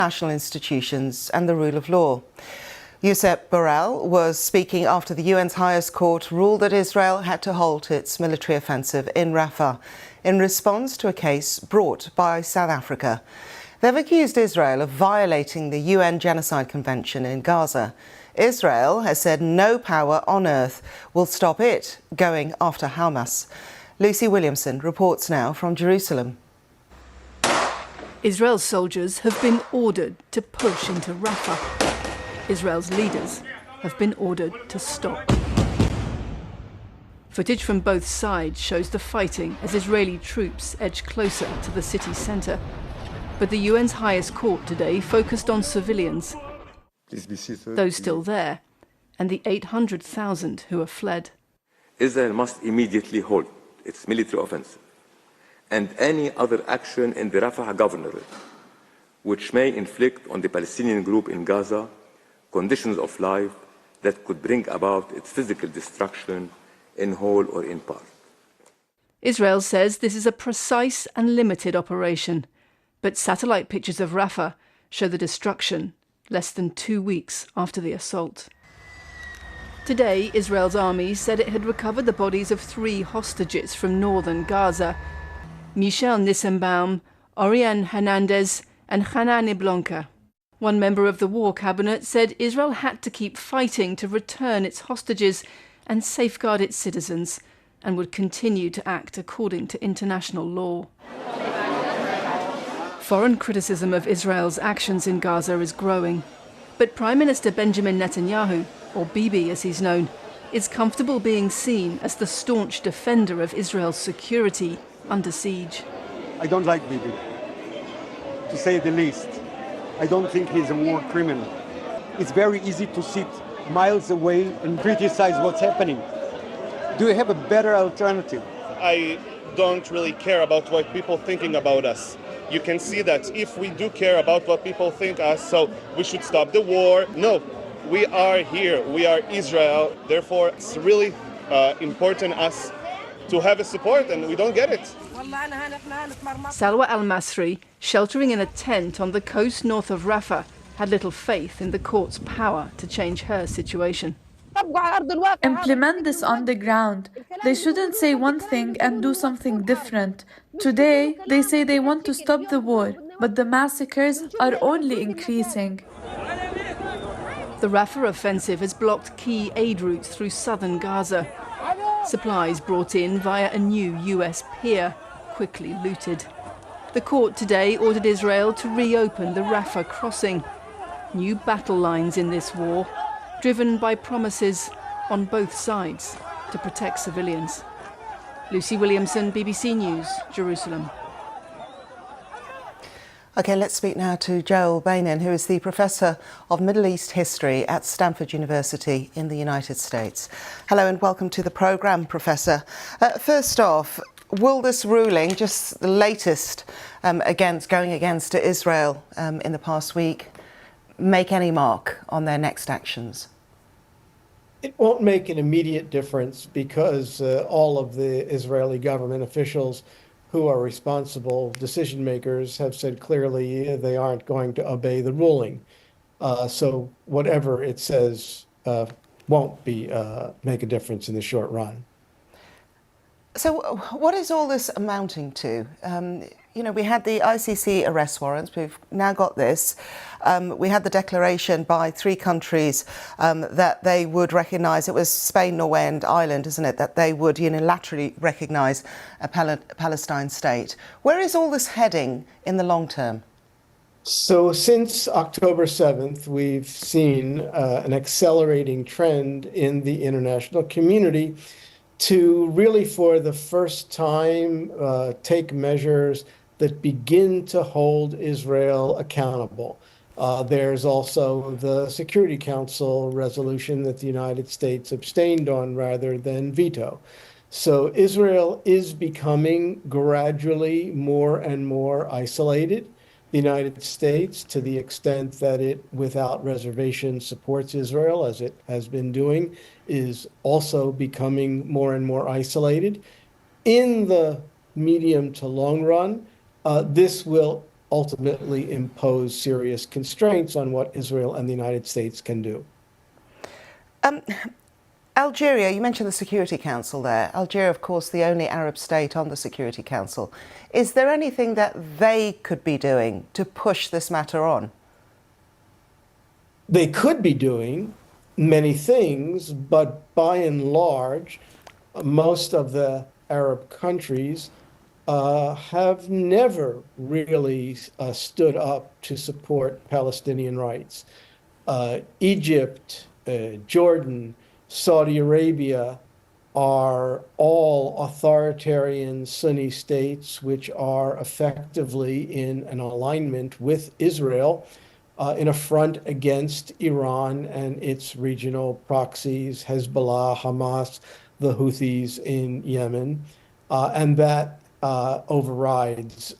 national institutions and the rule of law. Borrell was speaking after the UN's highest court ruled that Israel had to halt its military offensive in Raffah in response to a case brought by South Africa. They've accused Israel of violating the UN Genocide Convention in Gaza. Israel has said no power on earth will stop it going after Hamas. Lucy Williamson reports now from Jerusalem. Israel's soldiers have been ordered to push into Raffah. Israel's leaders have been ordered to stop. Footage from both sides shows the fighting as Israeli troops edge closer to the city centre. But the UN's highest court today focused on civilians, those still there, and the 800,000 who have fled. Israel must immediately halt its military offensive and any other action in the Rafah governorate which may inflict on the Palestinian group in Gaza conditions of life that could bring about its physical destruction in whole or in part. Israel says this is a precise and limited operation, but satellite pictures of Rafah show the destruction less than 2 weeks after the assault. Today, Israel's army said it had recovered the bodies of 3 hostages from northern Gaza: Michel Nissenbaum, Oriane Hernandez and Hanani Blanca. One member of the war cabinet said Israel had to keep fighting to return its hostages and safeguard its citizens, and would continue to act according to international law. Foreign criticism of Israel's actions in Gaza is growing, but Prime Minister Benjamin Netanyahu, or Bibi as he's known, is comfortable being seen as the staunch defender of Israel's security under siege. I don't like Bibi, to say the least. I don't think he's a war criminal. It's very easy to sit miles away and criticize what's happening. Do you have a better alternative? I don't really care about what people thinking about us. You can see that if we do care about what people think us, so we should stop the war. No, we are here. We are Israel. Therefore, it's really important us to have a support, and we don't get it. Salwa al-Masri, sheltering in a tent on the coast north of Rafah, had little faith in the court's power to change her situation. Implement this on the ground. They shouldn't say one thing and do something different. Today, they say they want to stop the war, but the massacres are only increasing. The Rafah offensive has blocked key aid routes through southern Gaza. Supplies brought in via a new US pier, quickly looted. The court today ordered Israel to reopen the Rafah crossing. New battle lines in this war, driven by promises on both sides to protect civilians. Lucy Williamson, BBC News, Jerusalem. OK, let's speak now to Joel Bainin, who is the Professor of Middle East History at Stanford University in the United States. Hello and welcome to the programme, Professor. First off, will this ruling, just the latest going against Israel in the past week, make any mark on their next actions? It won't make an immediate difference because all of the Israeli government officials who are responsible decision makers have said clearly they aren't going to obey the ruling. So whatever it says won't make a difference in the short run. So what is all this amounting to? We had the ICC arrest warrants. We've now got this. We had the declaration by 3 countries that they would recognise, it was Spain, Norway and Ireland, isn't it, that they would unilaterally recognise a Palestine state. Where is all this heading in the long term? So since October 7th, we've seen an accelerating trend in the international community to really, for the first time, take measures that begin to hold Israel accountable. There's also the Security Council resolution that the United States abstained on rather than veto. So Israel is becoming gradually more and more isolated. The United States, to the extent that it, without reservation, supports Israel, as it has been doing, is also becoming more and more isolated. In the medium to long run, this will ultimately impose serious constraints on what Israel and the United States can do. Algeria, you mentioned the Security Council there. Algeria, of course, the only Arab state on the Security Council. Is there anything that they could be doing to push this matter on? They could be doing many things, but by and large, most of the Arab countries have never really stood up to support Palestinian rights. Egypt, Jordan, Saudi Arabia are all authoritarian Sunni states which are effectively in an alignment with Israel in a front against Iran and its regional proxies, Hezbollah, Hamas, the Houthis in Yemen, and that overrides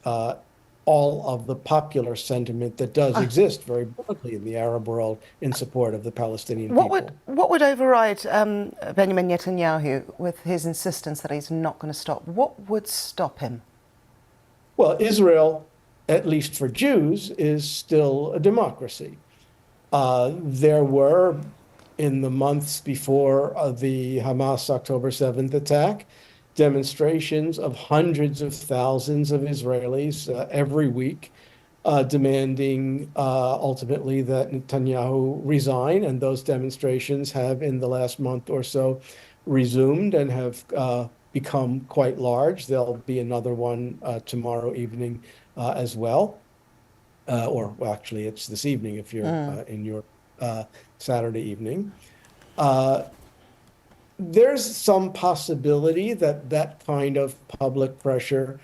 all of the popular sentiment that does exist very broadly in the Arab world in support of the Palestinian people. What would override Benjamin Netanyahu with his insistence that he's not going to stop? What would stop him? Well, Israel, at least for Jews, is still a democracy. There were, in the months before the Hamas October 7th attack, demonstrations of hundreds of thousands of Israelis every week demanding ultimately that Netanyahu resign. And those demonstrations have in the last month or so resumed and have become quite large. There'll be another one tomorrow evening as well. Well, actually, it's this evening if you're in your Saturday evening. There's some possibility that that kind of public pressure